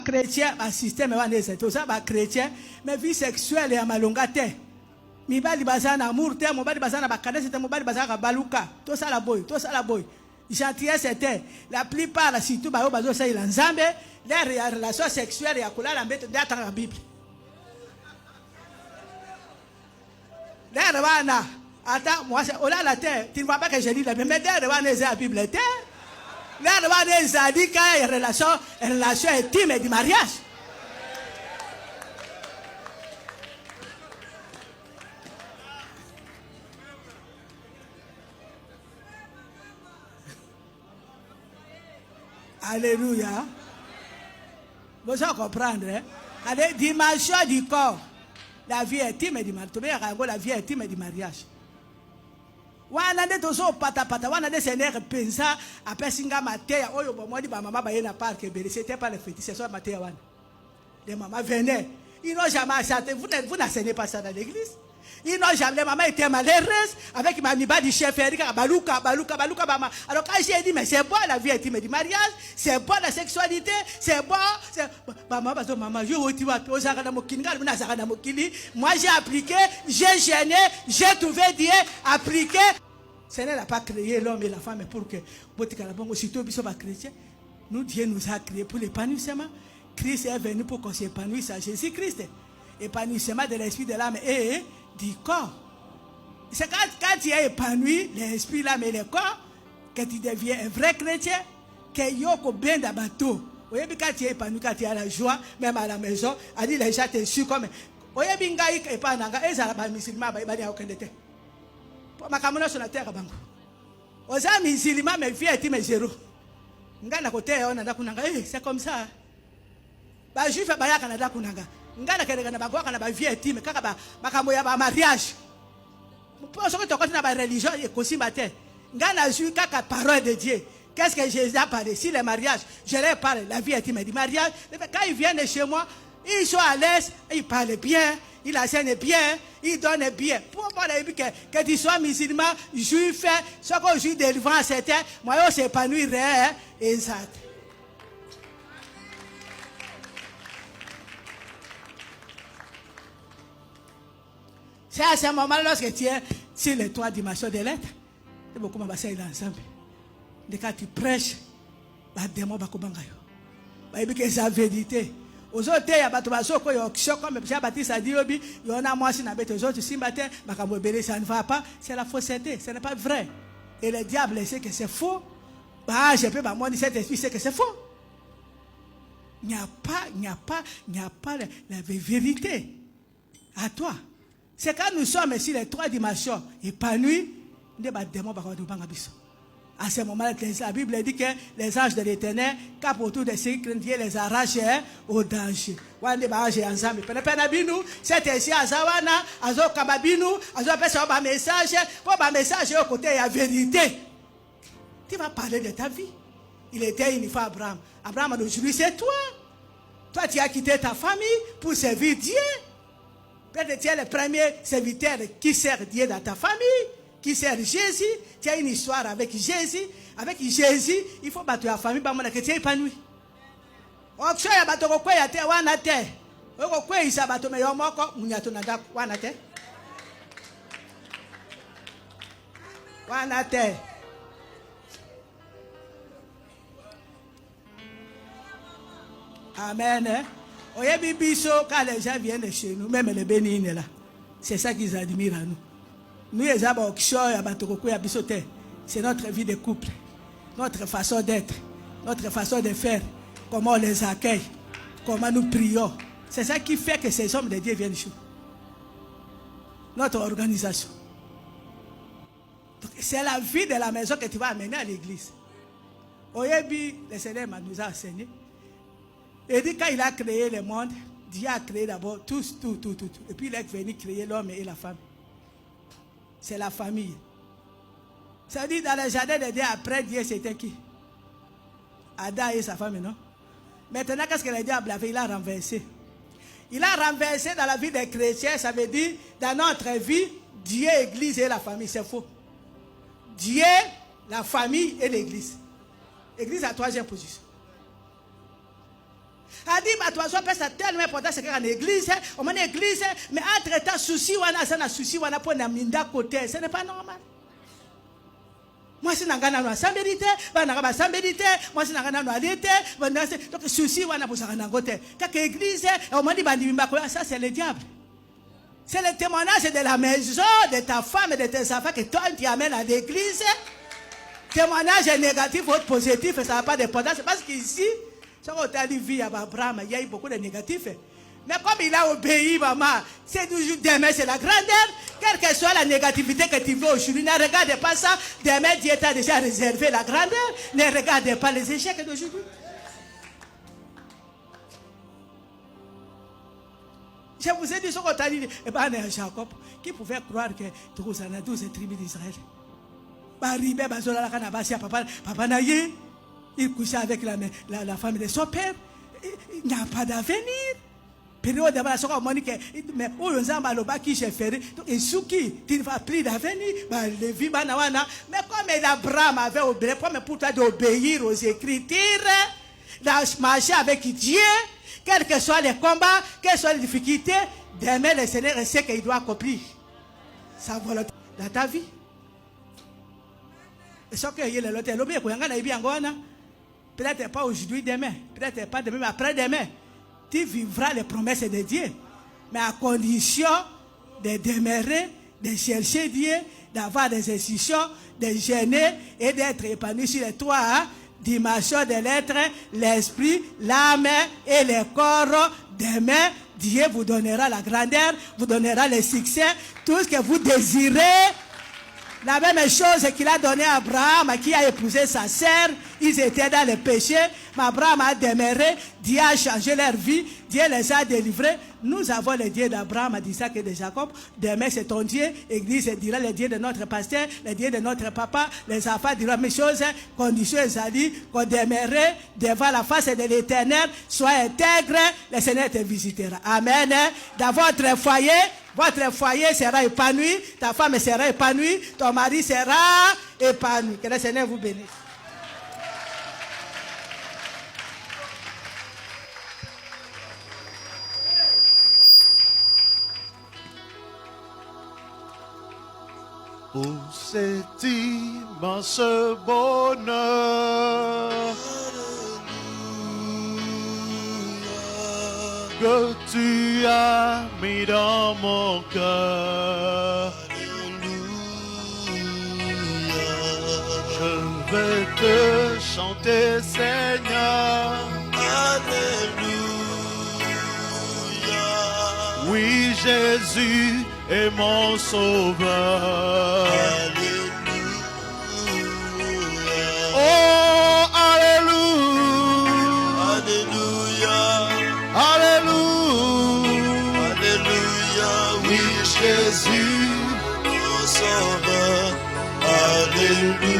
chrétien, un système, tout ça, chrétien, mais vie sexuelle et à malongate. Mibali bazana amour, mobali bazana bakade, c'était mobali bazana baluka. Tout ça la boy, tout ça la boy. Gentillesse c'était, la plupart, surtout, bazo ça il en zambe, les relations sexuelles et à couleur la bête dans la Bible. Les revana, attends, moi, on a la terre, tu ne vois pas que je lis la Bible, mais les revana, c'est la Bible, terre. Les revana, ça dit qu'il y a une relation intime et du mariage. Alléluia. Vous allez comprendre. Hein? La dimension du corps. La vie intime et du mariage. La vie intime et du mariage. Wana de tozo pata pata. Wana de sénère pensa. Après singa matéa. Oyo bomodi ba maman ba yena parc bébé. C'était pas le fétiche. C'est ça matéa wana. Les mamans venaient. Ils n'ont jamais chanté. Vous n'enseignez pas ça dans l'église. Ils n'ont jamais, les mamans étaient malheureuses avec ma miba du chef Erika, baluka, bama. Alors quand j'ai dit, mais c'est bon la vie intime du mariage, c'est bon la sexualité, c'est bon, maman, moi j'ai appliqué, j'ai gêné, j'ai trouvé Dieu, appliqué. Seigneur n'a pas créé l'homme et la femme pour que, aussitôt, nous, Dieu nous a créé pour l'épanouissement. Christ est venu pour qu'on s'épanouisse à Jésus-Christ. Épanouissement de l'esprit, de l'âme et du corps. C'est quand tu es épanoui, l'esprit, l'âme et le corps, que tu deviens un vrai chrétien, que tu es bien dans le bateau. Quand tu es épanoui, quand tu as la joie, même à la maison, a dit les gens te suivent comme. Tu es bien épanoui, et ça va musulman, il va dire aucun détail. Pour ma caméra sur la terre, aux amis musulmans, mais vie est zéro. C'est comme ça. Les juifs, ngana keleka na bagwaka na ba vie intime kaka ba makambo ya ba mariage pour que tu connais na ba religion et kosimba te ngana ju kaka parole de Dieu. Qu'est-ce que Jésus a parlé? Si le mariage, je leur parle la vie intime du mariage, quand ils viennent chez moi, ils sont à l'aise, ils parlent bien, ils enseignent bien, ils donnent bien. Pour parler que tu sois musulman, juif, soit qu'on juif délivrant certains, moi je s'épanouirai exact. C'est à ce moment lorsque tu es sur les trois dimensions de l'être, c'est beaucoup de choses ensemble. Dès que tu prêches, les démons vont commencer. Il y a la vérité. Aux autres, il y a des gens qui ont comme Jean-Baptiste a dit, il y en a moi qui n'habitent aux autres, si ça ne va pas, c'est la fausseté, ce n'est pas vrai. Et le diable sait que c'est faux. Je peux pas dire cet esprit sait que c'est faux. Il n'y a pas la vérité à toi. C'est quand nous sommes ici les trois dimensions épanouies, à ce moment-là, la Bible dit que les anges de l'Éternel, cap autour de ceux qui Dieu les arrache au danger. C'est ici à Zawana, à Zokababinu, à Zopesa, un message, pour un message au côté de la vérité. Tu vas parler de ta vie. Il était une fois Abraham. Abraham, aujourd'hui, c'est toi. Toi, tu as quitté ta famille pour servir Dieu. Peut-être tu es le premier serviteur qui sert Dieu dans ta famille, qui sert Jésus. Tu as une histoire avec Jésus. Avec Jésus, il faut battre la famille pour que tu es épanoui. Amen. Quand les gens viennent chez nous, même les bénines là, c'est ça qu'ils admirent à nous. Nous, les gens c'est notre vie de couple, notre façon d'être, notre façon de faire, comment on les accueille, comment nous prions. C'est ça qui fait que ces hommes de Dieu viennent chez nous. Notre organisation. C'est la vie de la maison que tu vas amener à l'église. Le Seigneur nous a enseigné. Et dit quand il a créé le monde, Dieu a créé d'abord tout. Et puis il est venu créer l'homme et la femme. C'est la famille. Ça dit dans le jardin de Dieu, après Dieu, c'était qui? Adam et sa femme, non? Maintenant, qu'est-ce que le diable a fait? Il a renversé. Il a renversé dans la vie des chrétiens, ça veut dire dans notre vie, Dieu, l'église et la famille. C'est faux. Dieu, la famille et l'église. L'église à troisième position. A dit, bah, toi, ça c'est tellement important, c'est qu'en église, on est église, mais entre-temps, souci, on a souci, on a pour naminda côté, ce n'est pas normal. Moi, si nangana no sambelité, ba nangaba sambelité, moi si nangana no alité, donc souci, on a pour ça en côté. Quand l'église, on m'a dit, ça c'est le diable. C'est le témoignage de la maison, de ta femme et de tes enfants que toi tu amènes à l'église. Témoignage négatif ou positif, ça n'a pas d'importance. Parce qu'ici, ça on t'a dit, vie à Abraham, il y a eu beaucoup de négatifs. Mais comme il a obéi, maman, c'est toujours demain, c'est la grandeur. Quelle que soit la négativité que tu veux aujourd'hui, ne regarde pas ça. Demain, Dieu t'a déjà réservé la grandeur. Ne regarde pas les échecs d'aujourd'hui. Je vous ai dit ce qu'on t'a dit, eh ben, Jacob, qui pouvait croire que tous les 12 tribus d'Israël. Papa Naye, il couchait avec la femme de son père. Il n'y a pas d'avenir. Période de la mais où on a le qui j'ai fait, et Souki, tu ne vas plus d'avenir. Mais comme Abraham avait obéi, pour toi d'obéir aux Écritures, de marcher avec Dieu, quels que soient les combats, quelles soient les difficultés, demain le Seigneur sait qu'il doit accomplir sa volonté dans ta vie. Et ce que il est peut-être pas aujourd'hui, demain, peut-être pas demain, mais après-demain, tu vivras les promesses de Dieu. Mais à condition de demeurer, de chercher Dieu, d'avoir des institutions, de gêner et d'être épanoui sur les trois dimensions de l'être, l'esprit, l'âme et le corps. Demain, Dieu vous donnera la grandeur, vous donnera le succès, tout ce que vous désirez. La même chose qu'il a donné à Abraham, qui a épousé sa sœur. Ils étaient dans le péché, mais Abraham a demeuré. Dieu a changé leur vie. Dieu les a délivrés. Nous avons le Dieu d'Abraham, d'Isaac et de Jacob. Demain, c'est ton Dieu. L'église dira le Dieu de notre pasteur, le Dieu de notre papa. Les enfants diront la même chose. Condition, ils dit qu'on demeurait devant la face de l'Éternel. Sois intègre, le Seigneur te visitera. Amen. Dans votre foyer sera épanoui, ta femme sera épanouie, ton mari sera épanoui. Que le Seigneur vous bénisse. Pour cet immense bonheur que tu as mis dans mon cœur, je vais te chanter, Seigneur. Alléluia. Oui, Jésus est mon sauveur. Alléluia. Oh, alléluia. Alléluia. Alléluia. Alléluia. Oui, Jésus, mon sauveur. Alléluia.